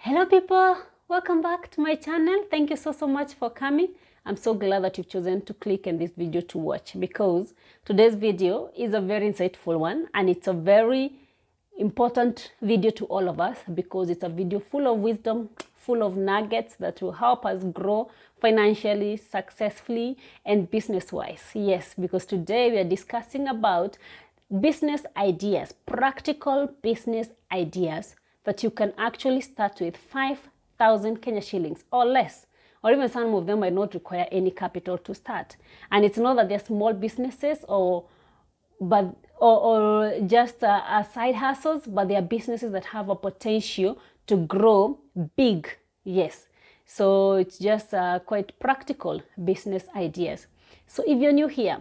Hello people, welcome back to my channel. Thank you so much for coming. I'm so glad that you've chosen to click on this video to watch, because today's video is a very insightful one and it's a very important video to all of us, because it's a video full of wisdom, full of nuggets that will help us grow financially, successfully, and business-wise. Yes, because today we are discussing about business ideas, practical business ideas that you can actually start with 5,000 Kenya shillings or less, or even some of them might not require any capital to start. And it's not that they're small businesses or just side hustles, but they are businesses that have a potential to grow big. Yes, so it's just quite practical business ideas. So if you're new here,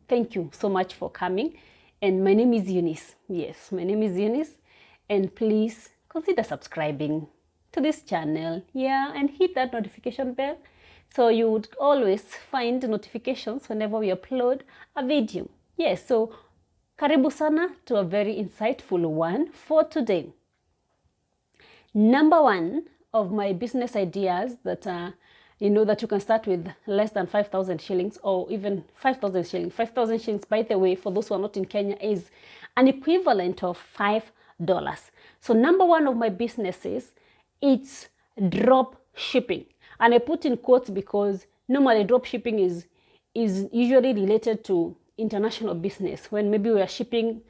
thank you so much for coming. And my name is Eunice. Yes, my name is Eunice. And please consider subscribing to this channel. Yeah, and hit that notification bell so you would always find notifications whenever we upload a video. Yes, so karibu sana to a very insightful one for today. Number one of my business ideas that that you can start with less than 5,000 shillings or even 5,000 shillings. 5,000 shillings, by the way, for those who are not in Kenya, is an equivalent of $5. So number one of my businesses, it's drop shipping. And I put in quotes because normally drop shipping is usually related to international business, when maybe we are shipping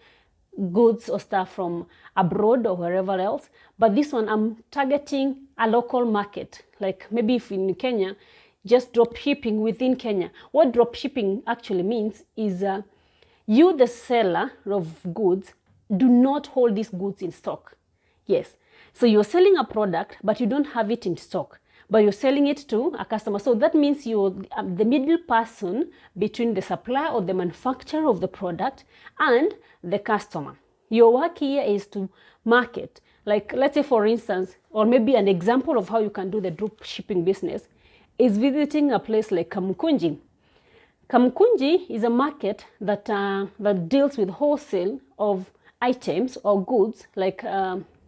goods or stuff from abroad or wherever else. But this one, I'm targeting a local market. Like maybe if in Kenya, just drop shipping within Kenya. What drop shipping actually means is you, the seller of goods, do not hold these goods in stock. Yes. So you're selling a product, but you don't have it in stock, but you're selling it to a customer. So that means you're the middle person between the supplier or the manufacturer of the product and the customer. Your work here is to market. Like, let's say, for instance, or maybe an example of how you can do the drop shipping business is visiting a place like Kamukunji. Kamukunji is a market that deals with wholesale of items or goods, like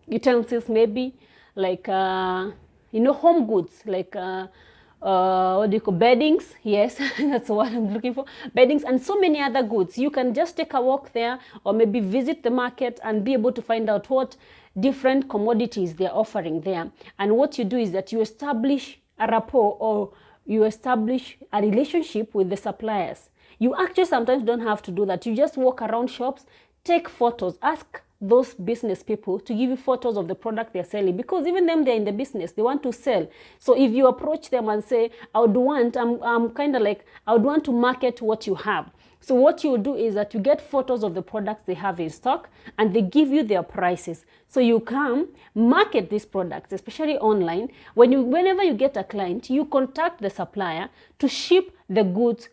utensils, maybe like home goods, like what do you call, beddings? Yes, that's what I'm looking for. Beddings and so many other goods. You can just take a walk there or maybe visit the market and be able to find out what different commodities they're offering there. And what you do is that you establish a rapport, or you establish a relationship with the suppliers. You actually sometimes don't have to do that. You just walk around shops, take photos, ask those business people to give you photos of the product they're selling, because even them, they're in the business, they want to sell. So if you approach them and say, I would want to market what you have. So what you do is that you get photos of the products they have in stock and they give you their prices. So you come market these products, especially online. Whenever you get a client, you contact the supplier to ship the goods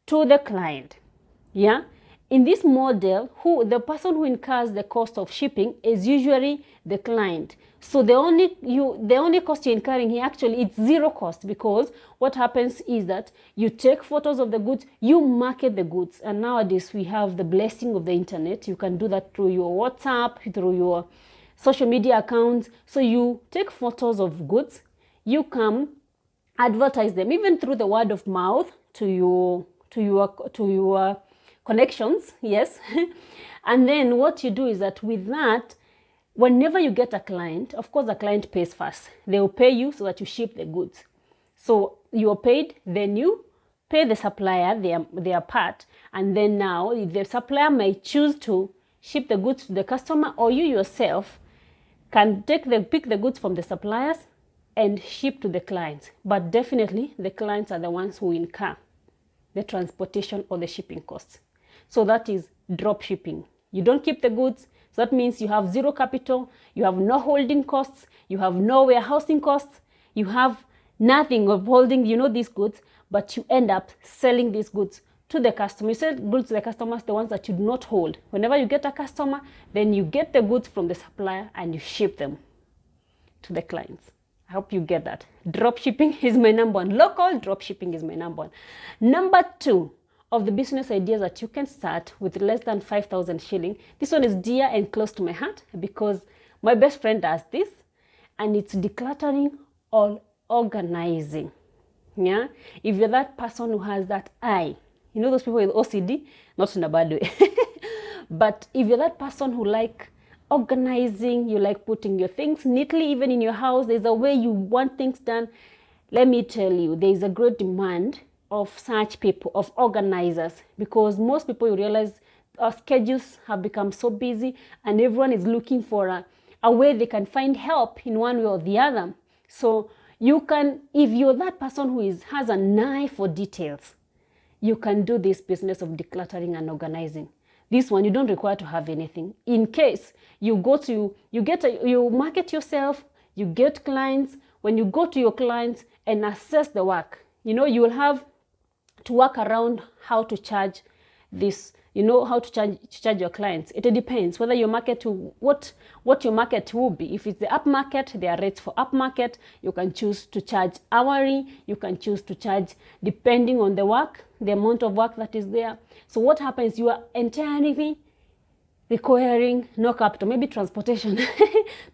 to the client. Yeah. In this model, the person who incurs the cost of shipping is usually the client. So the only cost you're incurring here, actually it's zero cost, because what happens is that you take photos of the goods, you market the goods. And nowadays we have the blessing of the internet. You can do that through your WhatsApp, through your social media accounts. So you take photos of goods, you come advertise them, even through the word of mouth to your connections. Yes. And then what you do is that with that, whenever you get a client, of course the client pays first. They will pay you so that you ship the goods. So you are paid, then you pay the supplier their part, and then now the supplier may choose to ship the goods to the customer, or you yourself can pick the goods from the suppliers and ship to the clients. But definitely the clients are the ones who incur the transportation or the shipping costs. So that is drop shipping. You don't keep the goods. So that means you have zero capital, you have no holding costs, you have no warehousing costs, you have nothing of holding, these goods, but you end up selling these goods to the customer. You sell goods to the customers, the ones that you do not hold. Whenever you get a customer, then you get the goods from the supplier and you ship them to the clients. I hope you get that. Drop shipping is my number one. Local drop shipping is my number one. Number two of the business ideas that you can start with less than 5,000 shilling. This one is dear and close to my heart because my best friend does this. and it's decluttering or organizing. Yeah, if you're that person who has that eye, you know those people with OCD, not in a bad way, but if you're that person who like organizing, you like putting your things neatly, even in your house, there's a way you want things done. Let me tell you, there is a great demand of such people, of organizers, because most people, you realize, our schedules have become so busy and everyone is looking for a way they can find help in one way or the other. So you can, if you're that person who has an eye for details, you can do this business of decluttering and organizing. This one, you don't require to have anything. In case you go to, you market yourself, you get clients. When you go to your clients and assess the work, you know, you will have to work around how to charge this, you know, how to charge your clients. It depends whether your market to what your market will be. If it's the up market, there are rates for up market. You can choose to charge hourly. You can choose to charge depending on the work, the amount of work that is there. So what happens, you are entirely requiring no capital, maybe transportation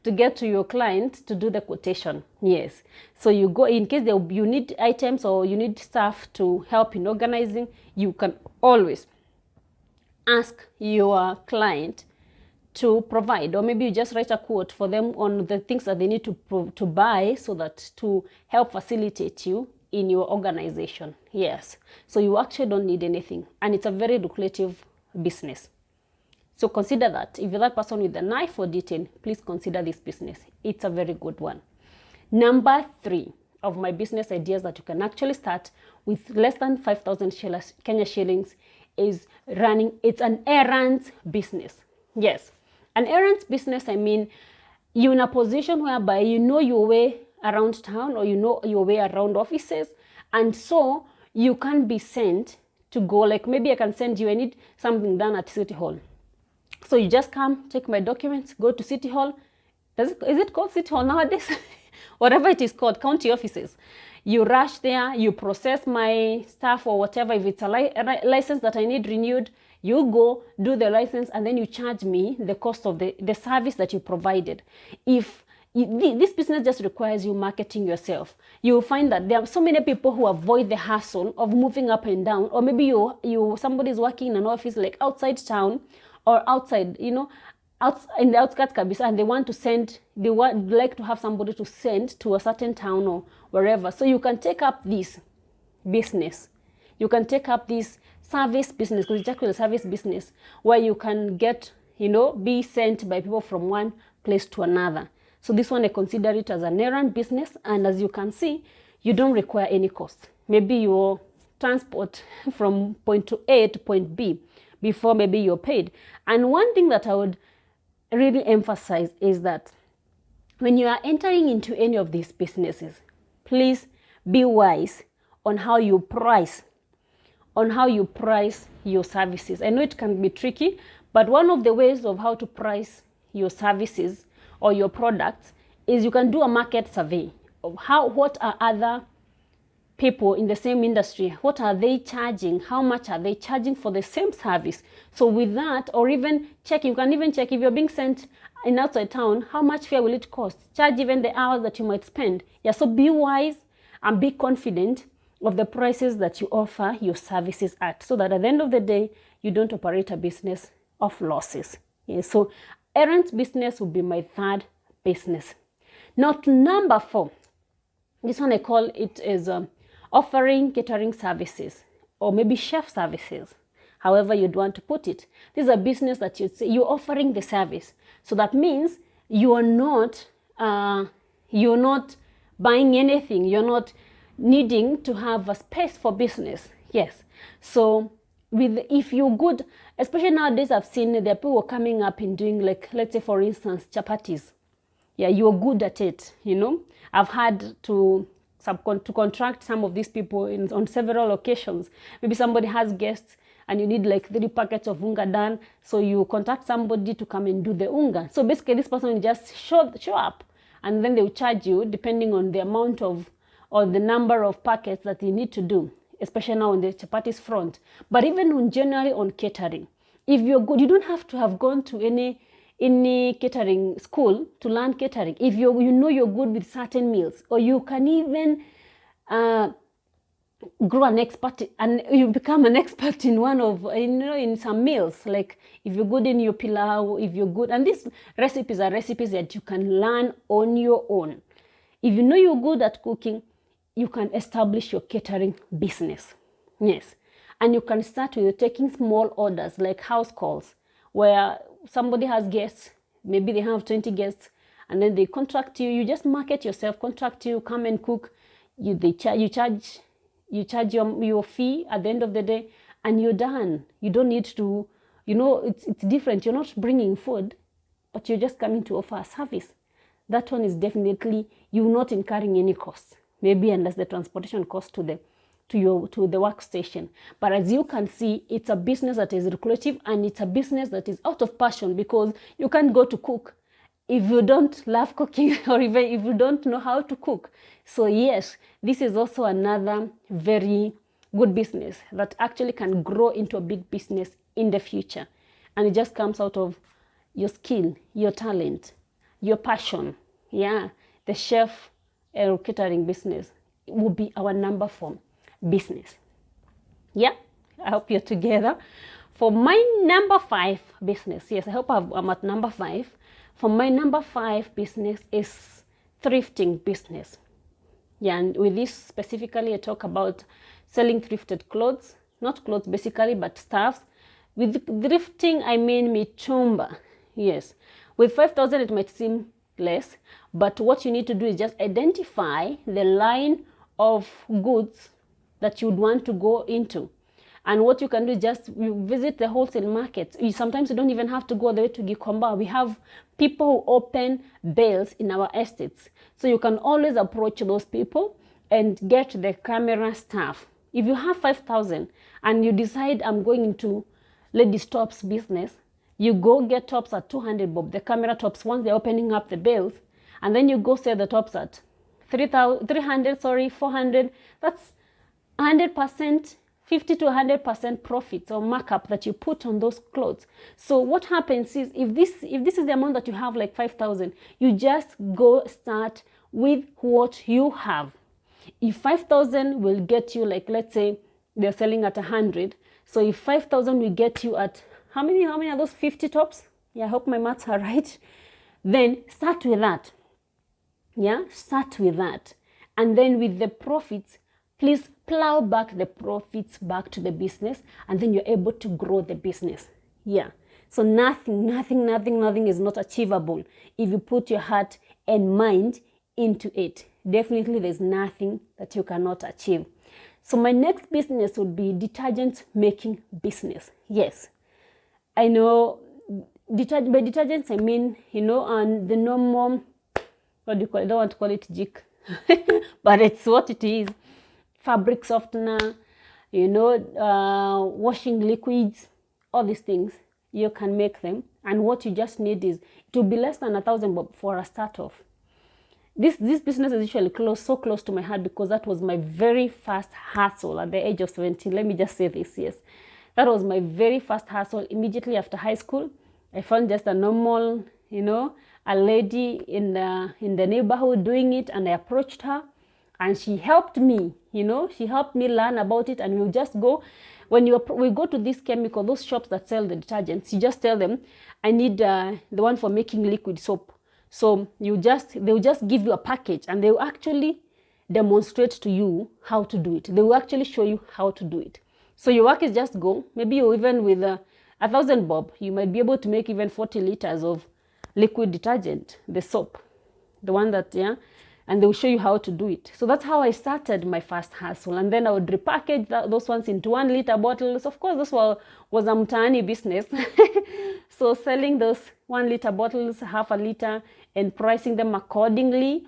to get to your client to do the quotation. Yes. So you go, in case you need items or you need staff to help in organizing, you can always ask your client to provide, or maybe you just write a quote for them on the things that they need to buy, so that to help facilitate you in your organization. Yes. So you actually don't need anything, and it's a very lucrative business. So consider that. If you're that person with an eye for detail, please consider this business. It's a very good one. Number 3 of my business ideas that you can actually start with less than 5,000 Kenya shillings is running. It's an errands business. Yes. An errands business, I mean, you're in a position whereby you know your way around town, or you know your way around offices, and so you can be sent to go, like maybe I can send you, I need something done at City Hall. So you just come, take my documents, go to City Hall. Is it called City Hall nowadays? Whatever it is called, county offices. You rush there, you process my stuff or whatever. If it's a license that I need renewed, you go, do the license, and then you charge me the cost of the service that you provided. If this business just requires you marketing yourself, you'll find that there are so many people who avoid the hassle of moving up and down, or maybe somebody's working in an office like outside town, or outside, you know, in the outskirts kabisa, and they would like to have somebody to send to a certain town or wherever. So you can take up this business. You can take up this service business, because it's actually a service business where you can get, you know, be sent by people from one place to another. So this one, I consider it as an errand business, and as you can see, you don't require any cost. Maybe your transport from point to A to point B before maybe you're paid. And one thing that I would really emphasize is that when you are entering into any of these businesses, please be wise on how you price your services. I know it can be tricky, but one of the ways of how to price your services or your products is you can do a market survey of what are other people in the same industry, what are they charging, how much are they charging for the same service. So with that, or even check, you can even check if you're being sent in outside town, how much fare will it cost? Charge even the hours that you might spend. Yeah, so be wise and be confident of the prices that you offer your services at, so that at the end of the day, you don't operate a business of losses. Yeah, so errands business will be my 3rd business. Now to number 4, this one I call it is offering catering services, or maybe chef services, however you'd want to put it. This is a business that you're offering the service. So that means you're not buying anything. You're not needing to have a space for business. Yes. So if you're good, especially nowadays, I've seen there are people coming up and doing, like, let's say for instance, chapatis. Yeah, you're good at it, you know. I've had to contract some of these people on several occasions. Maybe somebody has guests and you need like 3 packets of unga done, so you contact somebody to come and do the unga. So basically this person will just show up, and then they will charge you depending on the amount of, or the number of packets that you need to do, especially now on the chapatis front. But even generally on catering, if you're good, you don't have to have gone to any in a catering school to learn catering. If you know you're good with certain meals, or you can even grow an expert and you become an expert in one of, in some meals. Like if you're good in your pilau, if you're good, and these recipes are recipes that you can learn on your own. If you know you're good at cooking, you can establish your catering business. Yes. And you can start with taking small orders like house calls, where somebody has guests, maybe they have 20 guests, and then they contract you. You just market yourself, contract you, come and cook. You charge your fee at the end of the day, and you're done. You don't need to, it's different. You're not bringing food, but you're just coming to offer a service. That one is definitely, you're not incurring any costs, maybe unless the transportation cost to the workstation. But as you can see, it's a business that is lucrative, and it's a business that is out of passion, because you can't go to cook if you don't love cooking, or even if you don't know how to cook. So yes, this is also another very good business that actually can grow into a big business in the future. And it just comes out of your skill, your talent, your passion. Yeah, the chef catering business will be our number 4 business. Yeah, I hope you're together. For my number 5 business, yes, I hope I'm at number 5. For my number 5 business is thrifting business. Yeah, and with this specifically, I talk about selling thrifted clothes, not clothes basically, but stuffs. With thrifting, I mean mitumba. Yes, with 5,000 it might seem less, but what you need to do is just identify the line of goods that you'd want to go into. And what you can do is just visit the wholesale markets. Sometimes you don't even have to go all the way to Gikomba. We have people who open bales in our estates. So you can always approach those people and get the camera stuff. If you have 5,000 and you decide I'm going into ladies' tops business, you go get tops at 200 bob, the camera tops, once they're opening up the bales, and then you go sell the tops at 300, 400. That's 100%, 50 to 100% profits or markup that you put on those clothes. So what happens is, if this is the amount that you have, like 5,000, you just go start with what you have. If 5,000 will get you, like, let's say they're selling at 100, so if 5,000 will get you at how many are those 50 tops? Yeah, I hope my maths are right. Then start with that. Yeah, start with that, and then with the profits, please plow back the profits back to the business, and then you're able to grow the business. Yeah. So nothing is not achievable if you put your heart and mind into it. Definitely there's nothing that you cannot achieve. So my next business would be detergent making business. Yes. I know by detergents, I mean, and the normal, what do you call it? I don't want to call it jik, but it's what it is. Fabric softener, washing liquids, all these things, you can make them. And what you just need is, it will be less than 1,000 bob for a start off. This business is usually so close to my heart, because that was my very first hustle at the age of 17. Let me just say this, yes. That was my very first hustle. Immediately after high school, I found just a normal, a lady in the neighborhood doing it, and I approached her. And she helped me, she helped me learn about it. And we'll just go, when we go to this chemical, those shops that sell the detergents, you just tell them, I need the one for making liquid soap. So they'll just give you a package, and they will actually demonstrate to you how to do it. They will actually show you how to do it. So your work is just go, maybe you even with 1,000 bob, you might be able to make even 40 liters of liquid detergent, the soap, the one that, yeah, and they'll show you how to do it. So that's how I started my first hustle. And then I would repackage those ones into 1 liter bottles. Of course, this was a mtaani business. So selling those 1 liter bottles, half a liter, and pricing them accordingly,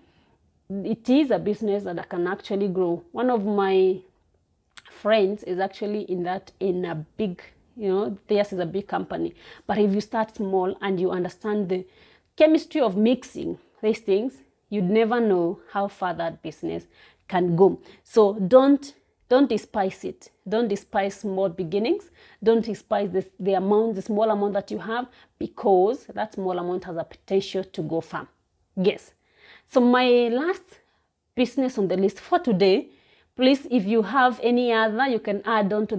it is a business that can actually grow. One of my friends is actually in a big, theirs is a big company. But if you start small and you understand the chemistry of mixing these things, you'd never know how far that business can go. So don't Don't despise it. Don't despise small beginnings. Don't despise the small amount that you have, because that small amount has a potential to go far. Yes. So my last business on the list for today, please, if you have any other, you can add on to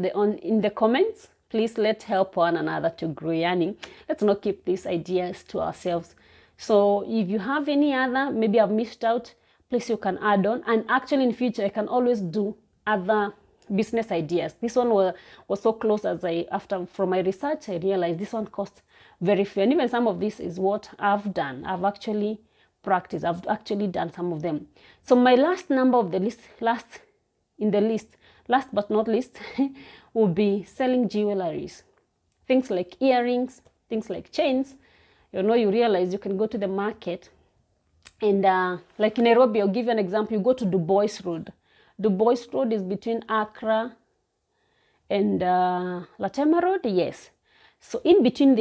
in the comments. Please, let's help one another to grow earning. Let's not keep these ideas to ourselves. So if you have any other, maybe I've missed out, please, you can add on. And actually in future, I can always do other business ideas. This one was so close, as from my research, I realized this one costs very few. And even some of this is what I've done. I've actually practiced. I've actually done some of them. So my last number of the list, last but not least, will be selling jewelries. Things like earrings, things like chains. You realize you can go to the market and like in Nairobi, I'll give you an example. You go to Du Bois Road. Du Bois Road is between Accra and Latema Road, yes. So in between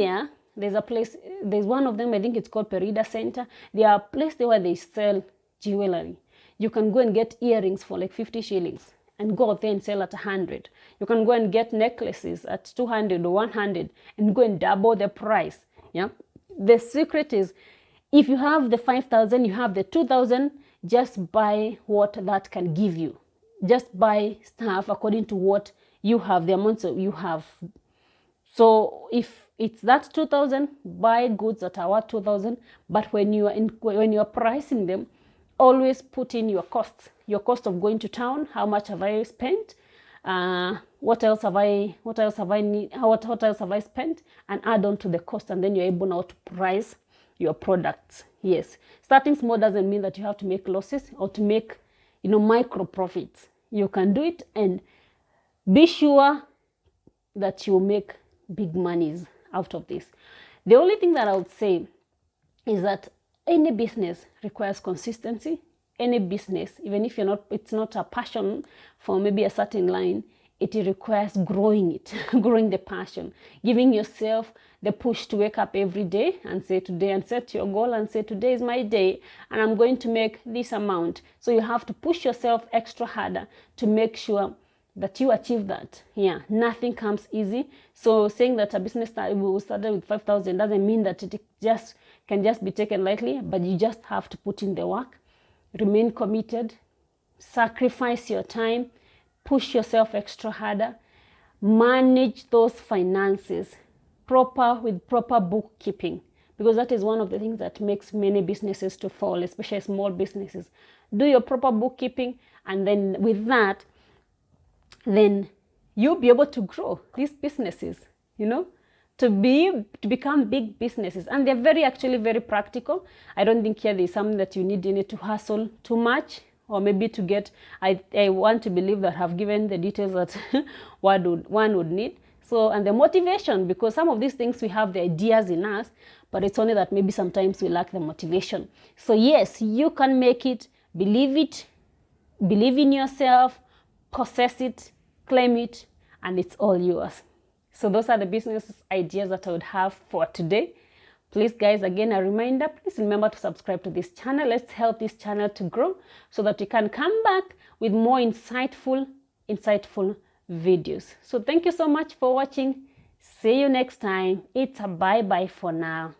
there's a place, there's one of them, I think it's called Perida Center. There are places where they sell jewelry. You can go and get earrings for like 50 shillings and go out there and sell at 100. You can go and get necklaces at 200 or 100 and go and double the price. Yeah. The secret is, if you have the 5,000, you have the 2,000, just buy what that can give you. Just buy stuff according to what you have, the amounts that you have. So if it's that 2,000, buy goods that are worth 2,000. But when you are pricing them, always put in your costs. Your cost of going to town. How much have I spent? What else have I spent? And add on to the cost, and then you're able now to price your products. Yes, starting small doesn't mean that you have to make losses or to make micro profits. You can do it, and be sure that you make big monies out of this. The only thing that I would say is that any business requires consistency. Any business, even if it's not a passion for maybe a certain line, it requires growing it, growing the passion, giving yourself the push to wake up every day and say today, and set your goal and say today is my day and I'm going to make this amount. So you have to push yourself extra harder to make sure that you achieve that. Yeah, nothing comes easy. So saying that a business will start with 5,000 doesn't mean that it can just be taken lightly, but you just have to put in the work, remain committed, sacrifice your time, push yourself extra harder, manage those finances with proper bookkeeping, because that is one of the things that makes many businesses to fall, especially small businesses. Do your proper bookkeeping, and then with that, then you'll be able to grow these businesses, to become big businesses. And they're actually very practical. I don't think here there's something that you need to hustle too much, or maybe to get, I want to believe that I've given the details that one would need. So, and the motivation, because some of these things we have the ideas in us, but it's only that maybe sometimes we lack the motivation. So yes, you can make it, believe in yourself, possess it, claim it, and it's all yours. So those are the business ideas that I would have for today. Please guys, again a reminder, please remember to subscribe to this channel. Let's help this channel to grow so that we can come back with more insightful videos. So thank you so much for watching. See you next time. It's a bye-bye for now.